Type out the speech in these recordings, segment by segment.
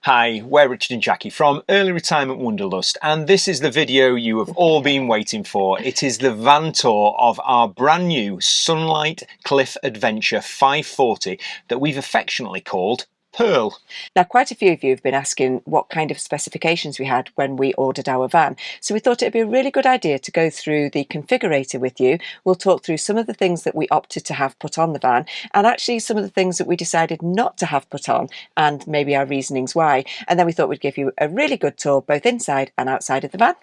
Hi, we're Richard and Jackie from Early Retirement Wanderlust, and this is the video you have all been waiting for. It is the van tour of our brand new Sunlight Cliff Adventure 540 that we've affectionately called Pearl. Now, quite a few of you have been asking what kind of specifications we had when we ordered our van, so we thought it'd be a really good idea to go through the configurator with you. We'll talk through some of the things that we opted to have put on the van, and actually some of the things that we decided not to have put on, and maybe our reasonings why. And then we thought we'd give you a really good tour both inside and outside of the van.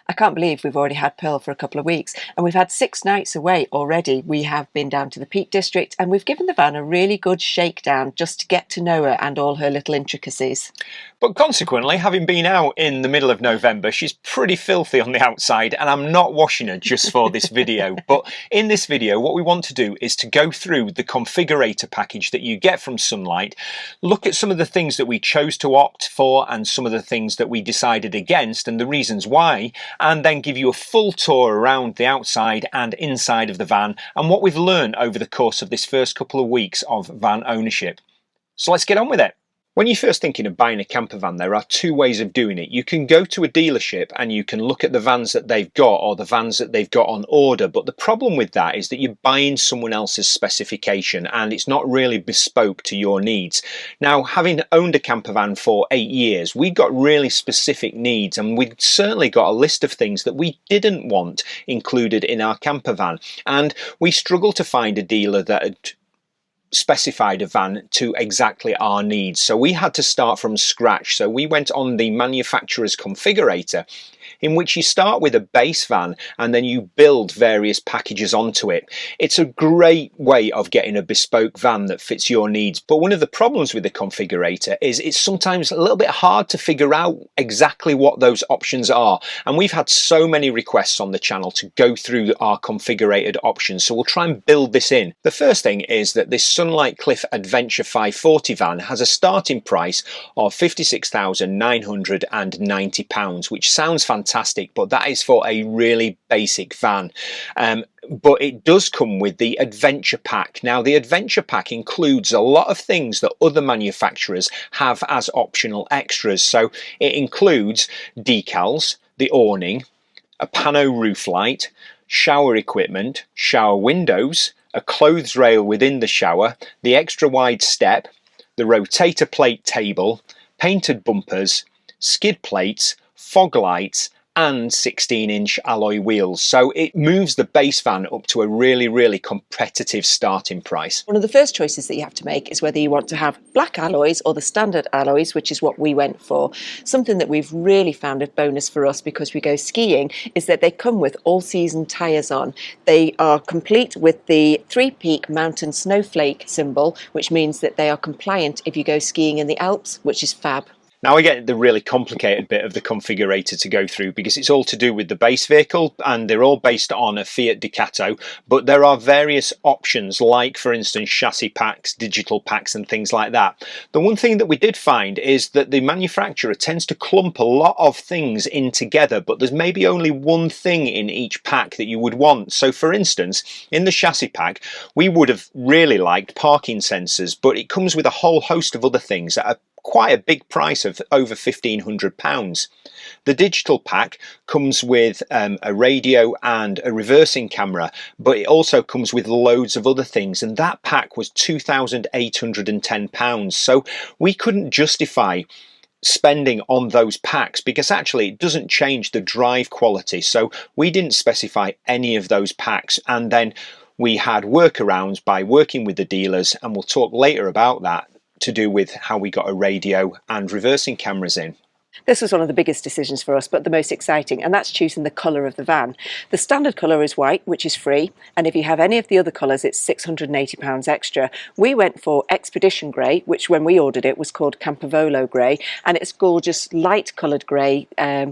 I can't believe we've already had Pearl for a couple of weeks, and we've had 6 nights away already. We have been down to the Peak District, and we've given the van a really good shakedown just to get to know her and all her little intricacies. But consequently, having been out in the middle of November, she's pretty filthy on the outside, and I'm not washing her just for this video. But in this video, what we want to do is to go through the configurator package that you get from Sunlight, look at some of the things that we chose to opt for and some of the things that we decided against and the reasons why, and then give you a full tour around the outside and inside of the van and what we've learned over the course of this first couple of weeks of van ownership. So let's get on with it. When you're first thinking of buying a camper van, there are 2 ways of doing it. You can go to a dealership and you can look at the vans that they've got or the vans that they've got on order. But the problem with that is that you're buying someone else's specification and it's not really bespoke to your needs. Now, having owned a camper van for 8 years, we got really specific needs, and we certainly got a list of things that we didn't want included in our camper van. And we struggled to find a dealer that had specified a van to exactly our needs, so we had to start from scratch. So we went on the manufacturer's configurator, in which you start with a base van and then you build various packages onto it. It's a great way of getting a bespoke van that fits your needs, but one of the problems with the configurator is it's sometimes a little bit hard to figure out exactly what those options are, and we've had so many requests on the channel to go through our configurated options, so we'll try and build this in. The first thing is that this Sunlight Cliff Adventure 540 van has a starting price of £56,990, which sounds fantastic, but that is for a really basic van. But it does come with the Adventure Pack. Now, the Adventure Pack includes a lot of things that other manufacturers have as optional extras. So it includes decals, the awning, a pano roof light, shower equipment, shower windows, a clothes rail within the shower, the extra wide step, the rotator plate table, painted bumpers, skid plates, fog lights, and 16-inch alloy wheels. So it moves the base van up to a really competitive starting price. One of the first choices that you have to make is whether you want to have black alloys or the standard alloys, which is what we went for. Something that we've really found a bonus for us because we go skiing is that they come with all-season tyres on. They are complete with the 3-peak mountain snowflake symbol, which means that they are compliant if you go skiing in the Alps, which is fab. Now we get the really complicated bit of the configurator to go through because it's all to do with the base vehicle and they're all based on a Fiat Ducato, but there are various options like, for instance, chassis packs, digital packs and things like that. The one thing that we did find is that the manufacturer tends to clump a lot of things in together, but there's maybe only one thing in each pack that you would want. So for instance, in the chassis pack, we would have really liked parking sensors, but it comes with a whole host of other things that are quite a big price of over £1,500. The digital pack comes with a radio and a reversing camera, but it also comes with loads of other things, and that pack was £2,810. So we couldn't justify spending on those packs because actually it doesn't change the drive quality, so we didn't specify any of those packs. And then we had workarounds by working with the dealers, and we'll talk later about that, to do with how we got a radio and reversing cameras in. This was one of the biggest decisions for us, but the most exciting, and that's choosing the colour of the van. The standard colour is white, which is free, and if you have any of the other colours, it's £680 extra. We went for Expedition Grey, which when we ordered it was called Campervolo Grey, and it's gorgeous light coloured grey,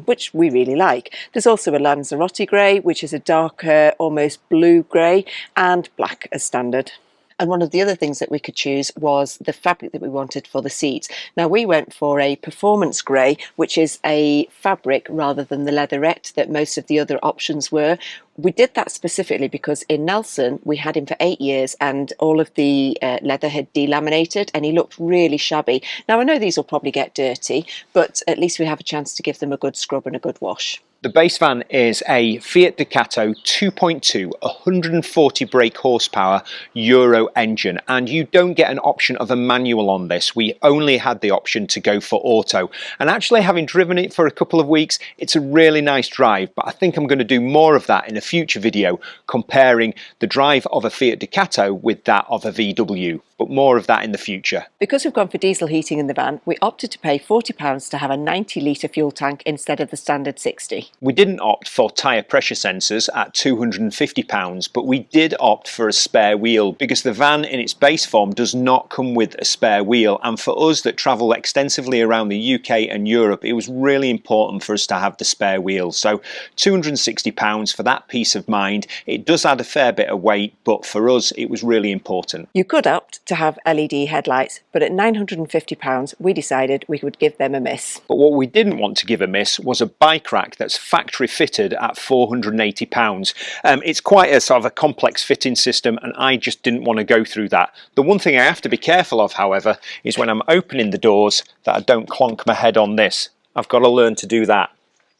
which we really like. There's also a Lanzarote Grey, which is a darker, almost blue grey, and black as standard. And one of the other things that we could choose was the fabric that we wanted for the seats. Now we went for a performance grey, which is a fabric rather than the leatherette that most of the other options were. We did that specifically because in Nelson we had him for 8 years and all of the leather had delaminated and he looked really shabby. Now I know these will probably get dirty, but at least we have a chance to give them a good scrub and a good wash. The base van is a Fiat Ducato 2.2 140 brake horsepower Euro engine, and you don't get an option of a manual on this. We only had the option to go for auto, and actually having driven it for a couple of weeks, it's a really nice drive, but I think I'm going to do more of that in a future video comparing the drive of a Fiat Ducato with that of a VW. But more of that in the future. Because we've gone for diesel heating in the van, we opted to pay £40 to have a 90-litre fuel tank instead of the standard 60. We didn't opt for tyre pressure sensors at £250, but we did opt for a spare wheel because the van in its base form does not come with a spare wheel, and for us that travel extensively around the UK and Europe, it was really important for us to have the spare wheel. So £260 for that peace of mind. It does add a fair bit of weight, but for us it was really important. You could opt to have LED headlights, but at £950 we decided we would give them a miss. But what we didn't want to give a miss was a bike rack that's factory fitted at £480. It's quite a sort of a complex fitting system, and I just didn't want to go through that. The one thing I have to be careful of, however, is when I'm opening the doors that I don't clonk my head on this. I've got to learn to do that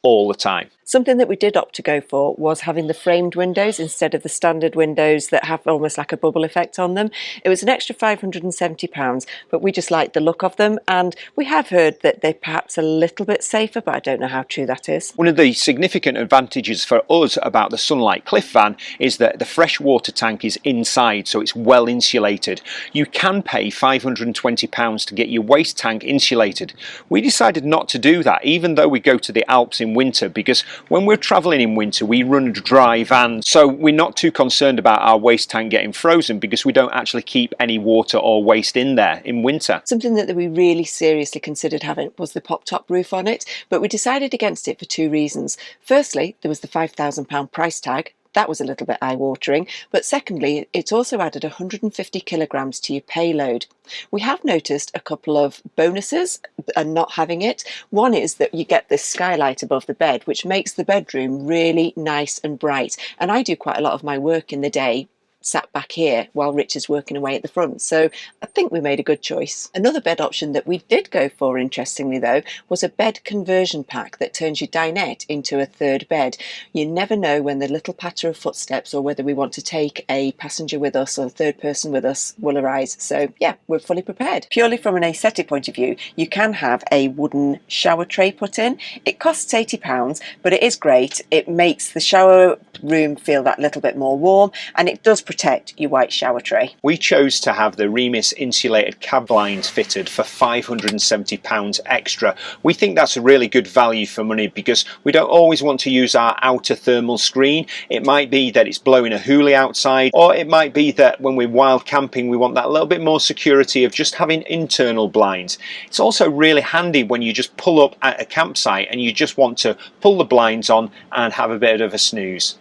all the time. Something that we did opt to go for was having the framed windows instead of the standard windows that have almost like a bubble effect on them. It was an extra £570, but we just liked the look of them, and we have heard that they're perhaps a little bit safer, but I don't know how true that is. One of the significant advantages for us about the Sunlight Cliff van is that the fresh water tank is inside, so it's well insulated. You can pay £520 to get your waste tank insulated. We decided not to do that, even though we go to the Alps in winter, because when we're travelling in winter we run a dry van, so we're not too concerned about our waste tank getting frozen because we don't actually keep any water or waste in there in winter. Something that we really seriously considered having was the pop-top roof on it, but we decided against it for two reasons. Firstly, there was the £5,000 price tag. That was a little bit eye-watering, but secondly, it also added 150 kilograms to your payload. We have noticed a couple of bonuses and not having it. One is that you get this skylight above the bed, which makes the bedroom really nice and bright. And I do quite a lot of my work in the day sat back here while Rich is working away at the front, so I think we made a good choice. Another bed option that we did go for, interestingly though, was a bed conversion pack that turns your dinette into a third bed. You never know when the little patter of footsteps or whether we want to take a passenger with us or a third person with us will arise, so yeah, we're fully prepared. Purely from an aesthetic point of view, you can have a wooden shower tray put in. It costs £80, but it is great. It makes the shower room feel that little bit more warm, and it does protect your white shower tray. We chose to have the Remis insulated cab blinds fitted for £570 extra. We think that's a really good value for money because we don't always want to use our outer thermal screen. It might be that it's blowing a hoolie outside, or it might be that when we're wild camping we want that little bit more security of just having internal blinds. It's also really handy when you just pull up at a campsite and you just want to pull the blinds on and have a bit of a snooze.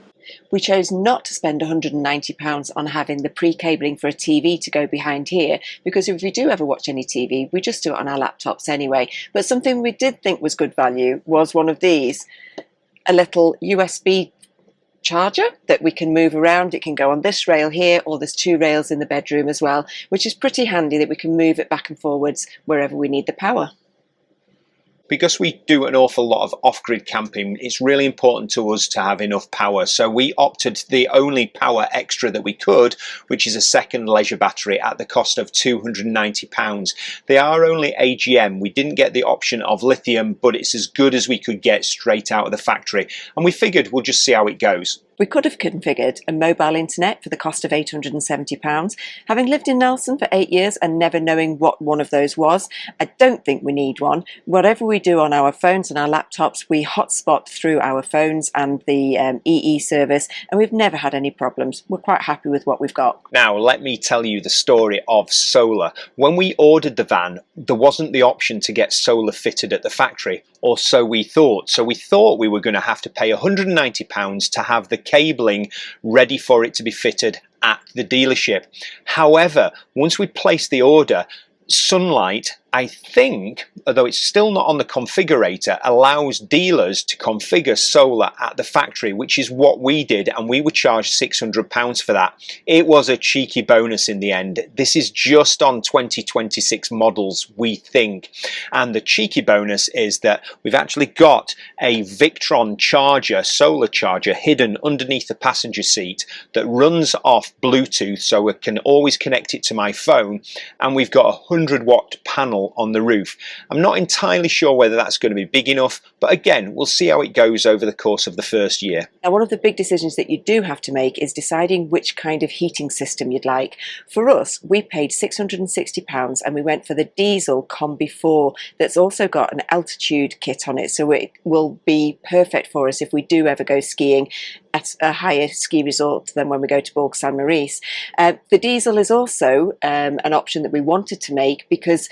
We chose not to spend £190 on having the pre-cabling for a TV to go behind here, because if we do ever watch any TV, we just do it on our laptops anyway. But something we did think was good value was one of these, a little USB charger that we can move around. It can go on this rail here, or there's two rails in the bedroom as well, which is pretty handy that we can move it back and forwards wherever we need the power. Because we do an awful lot of off-grid camping, it's really important to us to have enough power. So we opted the only power extra that we could, which is a second leisure battery at the cost of £290. They are only AGM. We didn't get the option of lithium, but it's as good as we could get straight out of the factory. And we figured we'll just see how it goes. We could have configured a mobile internet for the cost of £870. Having lived in Nelson for 8 years and never knowing what one of those was, I don't think we need one. Whatever we do on our phones and our laptops, we hotspot through our phones and the EE service, and we've never had any problems. We're quite happy with what we've got. Now, let me tell you the story of solar. When we ordered the van, there wasn't the option to get solar fitted at the factory, or so we thought. So we thought we were going to have to pay £190 to have the cabling ready for it to be fitted at the dealership. However, once we placed the order, Sunlight, I think, although it's still not on the configurator, allows dealers to configure solar at the factory, which is what we did, and we were charged £600 for that. It was a cheeky bonus in the end. This is just on 2026 models, we think. And the cheeky bonus is that we've actually got a Victron charger, solar charger, hidden underneath the passenger seat that runs off Bluetooth, so we can always connect it to my phone, and we've got a 100-watt panel on the roof. I'm not entirely sure whether that's going to be big enough, but again, we'll see how it goes over the course of the first year. Now, one of the big decisions that you do have to make is deciding which kind of heating system you'd like. For us, we paid £660 and we went for the diesel Combi 4 that's also got an altitude kit on it, so it will be perfect for us if we do ever go skiing at a higher ski resort than when we go to Bourg Saint-Maurice. The diesel is also an option that we wanted to make because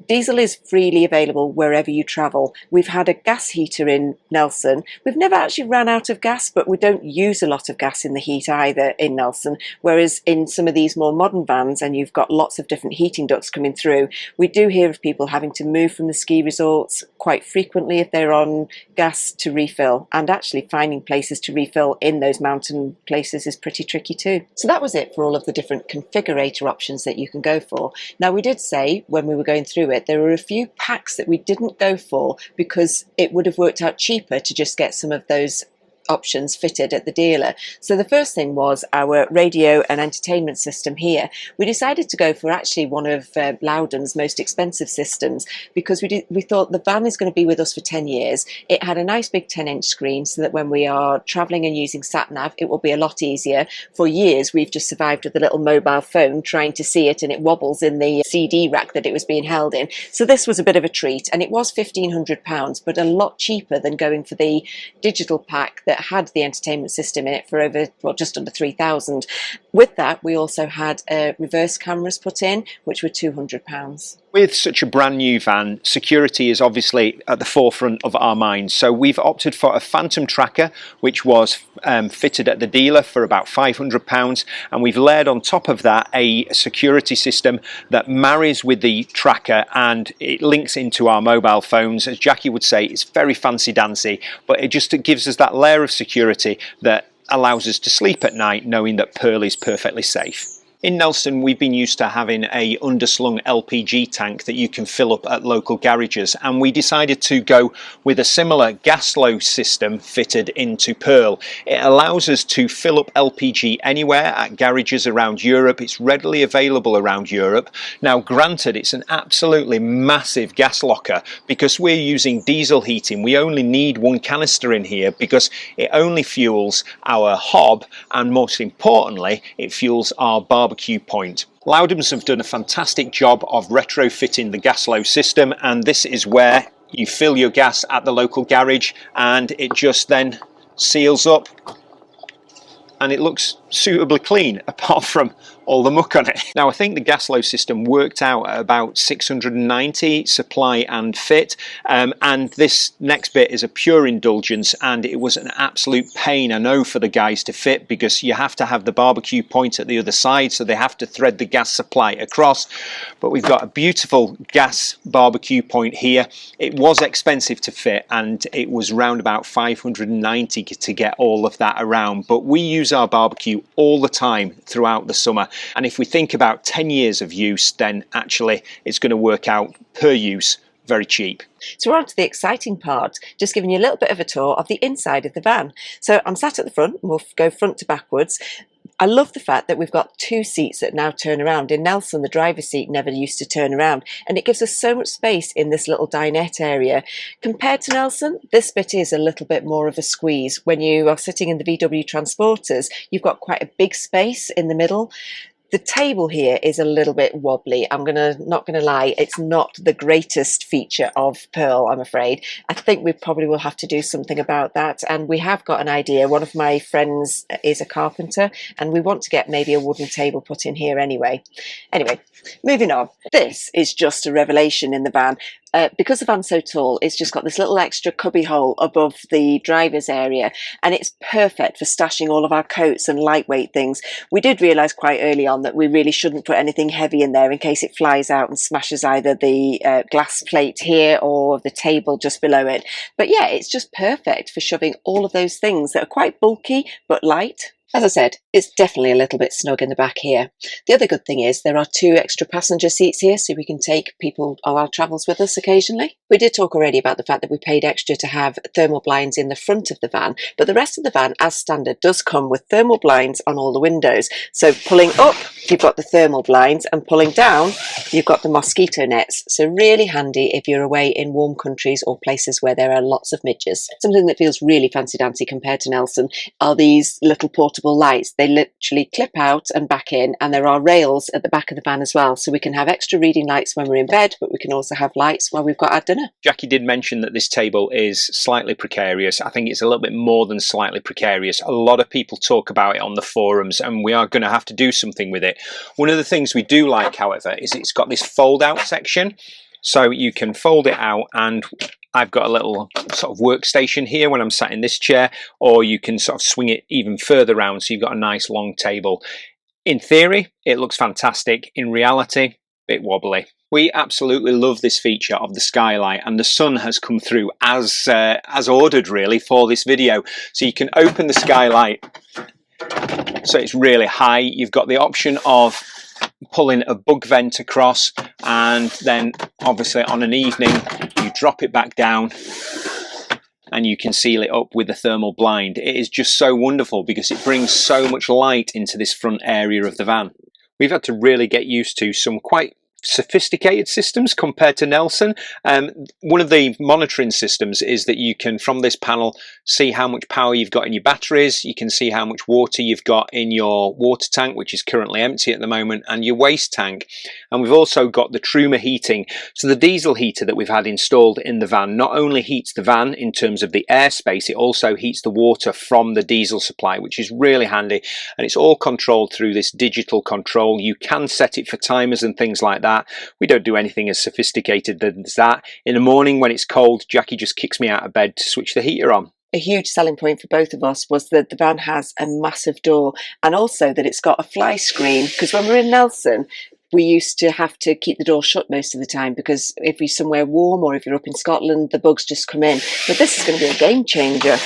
diesel is freely available wherever you travel. We've had a gas heater in Nelson. We've never actually ran out of gas, but we don't use a lot of gas in the heat either in Nelson, whereas in some of these more modern vans, and you've got lots of different heating ducts coming through, we do hear of people having to move from the ski resorts quite frequently if they're on gas to refill, and actually finding places to refill in those mountain places is pretty tricky too. So that was it for all of the different configurator options that you can go for. Now, we did say when we were going through it, there were a few packs that we didn't go for because it would have worked out cheaper to just get some of those options fitted at the dealer. So the first thing was our radio and entertainment system here. We decided to go for actually one of Loudon's most expensive systems because we thought the van is going to be with us for 10 years. It had a nice big 10-inch screen so that when we are travelling and using sat-nav, it will be a lot easier. For years, we've just survived with a little mobile phone trying to see it, and it wobbles in the CD rack that it was being held in. So this was a bit of a treat, and it was £1,500, but a lot cheaper than going for the digital pack that had the entertainment system in it for over, well, just under 3,000. With that, we also had reverse cameras put in, which were £200. With such a brand new van, security is obviously at the forefront of our minds. So we've opted for a Phantom tracker, which was fitted at the dealer for about £500. And we've layered on top of that a security system that marries with the tracker and it links into our mobile phones. As Jackie would say, it's very fancy-dancy, but it just gives us that layer of security that allows us to sleep at night knowing that Pearl is perfectly safe. In Nelson, we've been used to having a underslung LPG tank that you can fill up at local garages, and we decided to go with a similar gas-low system fitted into Pearl. It allows us to fill up LPG anywhere at garages around Europe. It's readily available around Europe. Now, granted, it's an absolutely massive gas locker because we're using diesel heating. We only need one canister in here because it only fuels our hob, and most importantly, it fuels our barbecue point. Loudons have done a fantastic job of retrofitting the gas-low system, and this is where you fill your gas at the local garage and it just then seals up and it looks suitably clean apart from all the muck on it. Now, I think the gas-low system worked out at about 690 supply and fit, and this next bit is a pure indulgence, and it was an absolute pain, I know, for the guys to fit because you have to have the barbecue point at the other side, so they have to thread the gas supply across. But we've got a beautiful gas barbecue point here. It was expensive to fit, and it was round about 590 to get all of that around, but we use our barbecue all the time throughout the summer. And if we think about 10 years of use, then actually it's going to work out per use very cheap. So we're on to the exciting part, just giving you a little bit of a tour of the inside of the van. So I'm sat at the front, and we'll go front to backwards. I love the fact that we've got 2 seats that now turn around. In Nelson, the driver's seat never used to turn around, and it gives us so much space in this little dinette area. Compared to Nelson, this bit is a little bit more of a squeeze. When you are sitting in the VW Transporters, you've got quite a big space in the middle. The table here is a little bit wobbly. Not gonna lie, it's not the greatest feature of Pearl, I'm afraid. I think we probably will have to do something about that, and we have got an idea. One of my friends is a carpenter, and we want to get maybe a wooden table put in here anyway. Anyway, moving on. This is just a revelation in the van. Because the van's so tall, it's just got this little extra cubby hole above the driver's area, and it's perfect for stashing all of our coats and lightweight things. We did realise quite early on that we really shouldn't put anything heavy in there in case it flies out and smashes either the glass plate here or the table just below it. But yeah, it's just perfect for shoving all of those things that are quite bulky but light. As I said, it's definitely a little bit snug in the back here. The other good thing is there are 2 extra passenger seats here, so we can take people on our travels with us occasionally. We did talk already about the fact that we paid extra to have thermal blinds in the front of the van, but the rest of the van, as standard, does come with thermal blinds on all the windows. So pulling up, you've got the thermal blinds, and pulling down, you've got the mosquito nets. So really handy if you're away in warm countries or places where there are lots of midges. Something that feels really fancy-dancy compared to Nelson are these little portable lights. They literally clip out and back in, and there are rails at the back of the van as well, so we can have extra reading lights when we're in bed, but we can also have lights while we've got our dinner. Jackie did mention that this table is slightly precarious. I think it's a little bit more than slightly precarious. A lot of people talk about it on the forums, and we are going to have to do something with it. One of the things we do like, however, is it's got this fold out section, so you can fold it out, and I've got a little sort of workstation here when I'm sat in this chair, or you can sort of swing it even further round, so you've got a nice long table. In theory, it looks fantastic. In reality, a bit wobbly. We absolutely love this feature of the skylight, and the sun has come through as ordered really for this video. So you can open the skylight so it's really high. You've got the option of pulling a bug vent across, and then obviously on an evening you drop it back down and you can seal it up with the thermal blind. It is just so wonderful because it brings so much light into this front area of the van. We've had to really get used to some quite sophisticated systems compared to Nelson. One of the monitoring systems is that you can, from this panel, see how much power you've got in your batteries. You can see how much water you've got in your water tank, which is currently empty at the moment, and your waste tank. And we've also got the Truma heating. So the diesel heater that we've had installed in the van not only heats the van in terms of the airspace, it also heats the water from the diesel supply, which is really handy. And it's all controlled through this digital control. You can set it for timers and things like that. We don't do anything as sophisticated as that. In the morning when it's cold, Jackie just kicks me out of bed to switch the heater on. A huge selling point for both of us was that the van has a massive door, and also that it's got a fly screen, because when we're in Nelson we used to have to keep the door shut most of the time, because if you're somewhere warm or if you're up in Scotland, the bugs just come in. But this is going to be a game changer.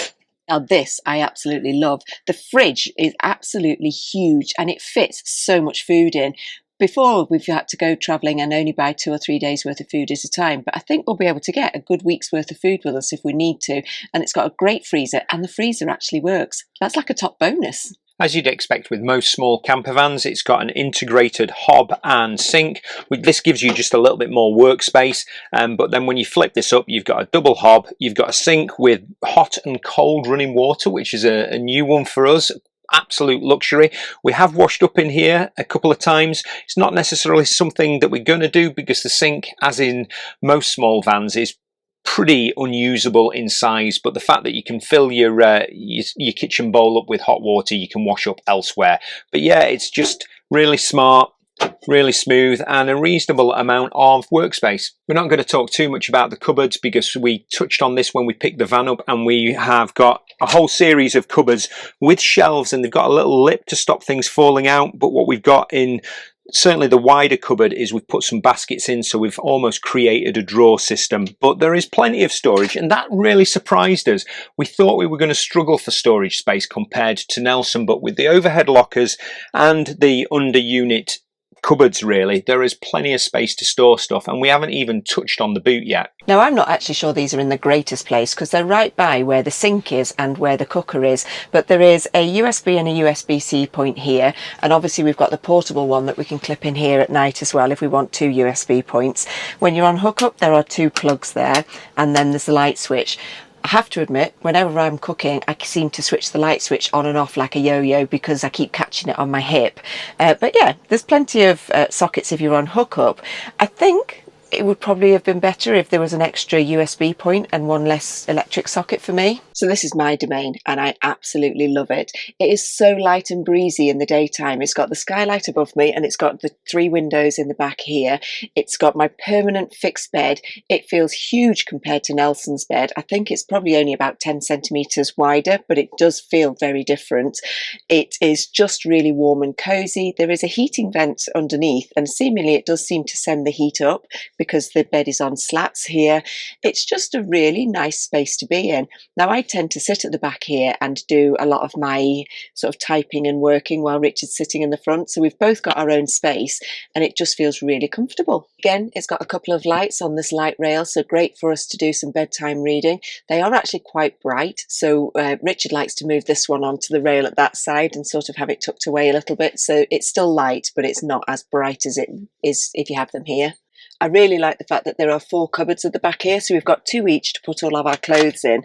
Now this I absolutely love. The fridge is absolutely huge and it fits so much food in. Before, we've had to go travelling and only buy 2 or 3 days worth of food at a time, but I think we'll be able to get a good week's worth of food with us if we need to. And it's got a great freezer, and the freezer actually works. That's like a top bonus. As you'd expect with most small camper vans, it's got an integrated hob and sink. This gives you just a little bit more workspace, but then when you flip this up, you've got a double hob, you've got a sink with hot and cold running water, which is a new one for us. Absolute luxury. We have washed up in here a couple of times. It's not necessarily something that we're going to do because the sink, as in most small vans, is pretty unusable in size, but the fact that you can fill your kitchen bowl up with hot water, you can wash up elsewhere. But yeah, it's just really smart, really smooth, and a reasonable amount of workspace. We're not going to talk too much about the cupboards because we touched on this when we picked the van up, and we have got a whole series of cupboards with shelves, and they've got a little lip to stop things falling out. But what we've got in certainly the wider cupboard is we've put some baskets in, so we've almost created a drawer system. But there is plenty of storage, and that really surprised us. We thought we were going to struggle for storage space compared to Nelson, but with the overhead lockers and the under unit cupboards really. There is plenty of space to store stuff, and we haven't even touched on the boot yet. Now, I'm not actually sure these are in the greatest place because they're right by where the sink is and where the cooker is, but there is a USB and a USB-C point here, and obviously we've got the portable one that we can clip in here at night as well if we want 2 USB points. When you're on hookup, there are 2 plugs there, and then there's the light switch. I have to admit, whenever I'm cooking, I seem to switch the light switch on and off like a yo-yo because I keep catching it on my hip. But yeah, there's plenty of sockets if you're on hookup. I think it would probably have been better if there was an extra USB point and one less electric socket for me. So this is my domain and I absolutely love it. It is so light and breezy in the daytime. It's got the skylight above me and it's got the 3 windows in the back here. It's got my permanent fixed bed. It feels huge compared to Nelson's bed. I think it's probably only about 10 centimetres wider, but it does feel very different. It is just really warm and cosy. There is a heating vent underneath and seemingly it does seem to send the heat up because the bed is on slats here. It's just a really nice space to be in. Now, I tend to sit at the back here and do a lot of my sort of typing and working while Richard's sitting in the front. So we've both got our own space and it just feels really comfortable. Again, it's got a couple of lights on this light rail, so great for us to do some bedtime reading. They are actually quite bright, so Richard likes to move this one onto the rail at that side and sort of have it tucked away a little bit. So it's still light, but it's not as bright as it is if you have them here. I really like the fact that there are 4 cupboards at the back here, so we've got 2 each to put all of our clothes in.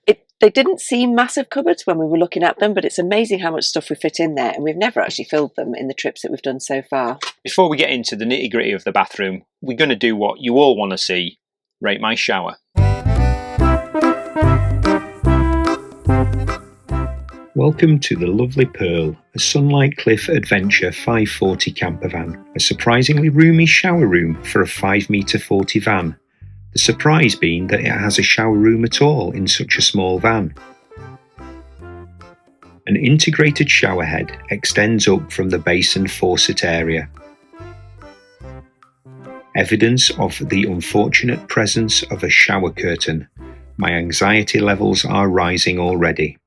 They didn't seem massive cupboards when we were looking at them, but it's amazing how much stuff we fit in there, and we've never actually filled them in the trips that we've done so far. Before we get into the nitty-gritty of the bathroom, we're going to do what you all want to see: rate my shower. Welcome to the lovely Pearl, a Sunlight Cliff Adventure 540 campervan, a surprisingly roomy shower room for a 5'40" van. The surprise being that it has a shower room at all in such a small van. An integrated shower head extends up from the basin faucet area. Evidence of the unfortunate presence of a shower curtain. My anxiety levels are rising already.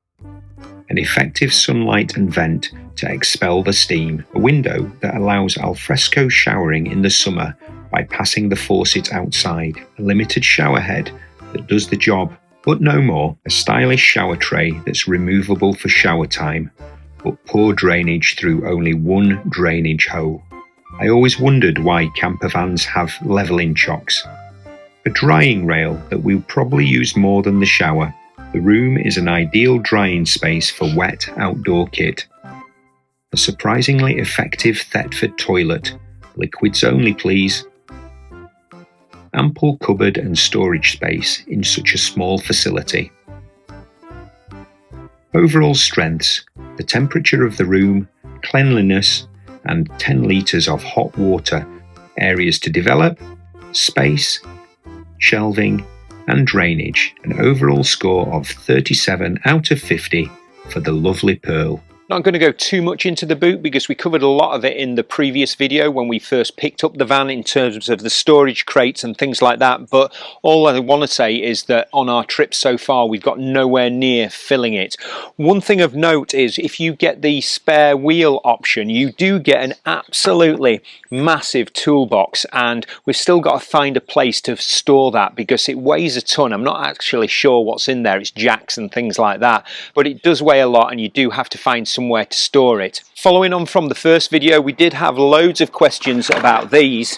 An effective sunlight and vent to expel the steam, a window that allows alfresco showering in the summer by passing the faucet outside, a limited shower head that does the job, but no more, a stylish shower tray that's removable for shower time, but poor drainage through only one drainage hole. I always wondered why campervans have levelling chocks. A drying rail that we'll probably use more than the shower. The room is an ideal drying space for wet outdoor kit. A surprisingly effective Thetford toilet. Liquids only, please. Ample cupboard and storage space in such a small facility. Overall strengths: the temperature of the room, cleanliness, and 10 litres of hot water. Areas to develop, space, shelving, and drainage. An overall score of 37 out of 50 for the lovely Pearl. Not going to go too much into the boot because we covered a lot of it in the previous video when we first picked up the van in terms of the storage crates and things like that, but all I want to say is that on our trip so far we've got nowhere near filling it. One thing of note is if you get the spare wheel option, you do get an absolutely massive toolbox, and we've still got to find a place to store that because it weighs a ton. I'm not actually sure what's in there. It's jacks and things like that, but it does weigh a lot and you do have to find somewhere to store it. Following on from the first video, we did have loads of questions about these.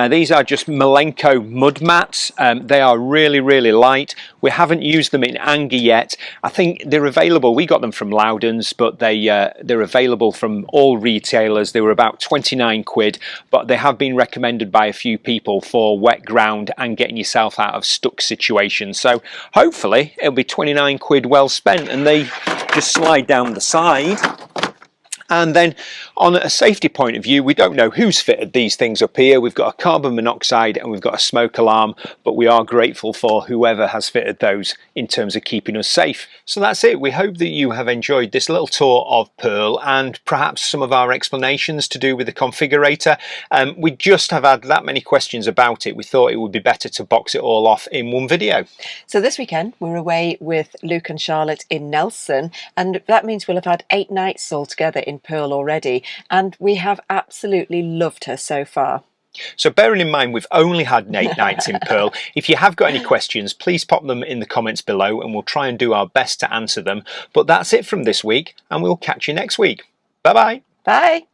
These are just Malenko mud mats. They are really light. We haven't used them in anger yet. I think they're available. We got them from Loudon's, but they're available from all retailers. They were about 29 quid, but they have been recommended by a few people for wet ground and getting yourself out of stuck situations. So hopefully it'll be 29 quid well spent, and they just slide down the side. And then on a safety point of view, we don't know who's fitted these things up here. We've got a carbon monoxide and we've got a smoke alarm, but we are grateful for whoever has fitted those in terms of keeping us safe. So that's it. We hope that you have enjoyed this little tour of Pearl and perhaps some of our explanations to do with the configurator. We just have had that many questions about it. We thought it would be better to box it all off in one video. So this weekend we're away with Luke and Charlotte in Nelson, and that means we'll have had 8 nights all together in Pearl already, and we have absolutely loved her so far. So bearing in mind we've only had 8 nights in Pearl, if you have got any questions, please pop them in the comments below and we'll try and do our best to answer them. But that's it from this week, and we'll catch you next week. Bye bye. Bye.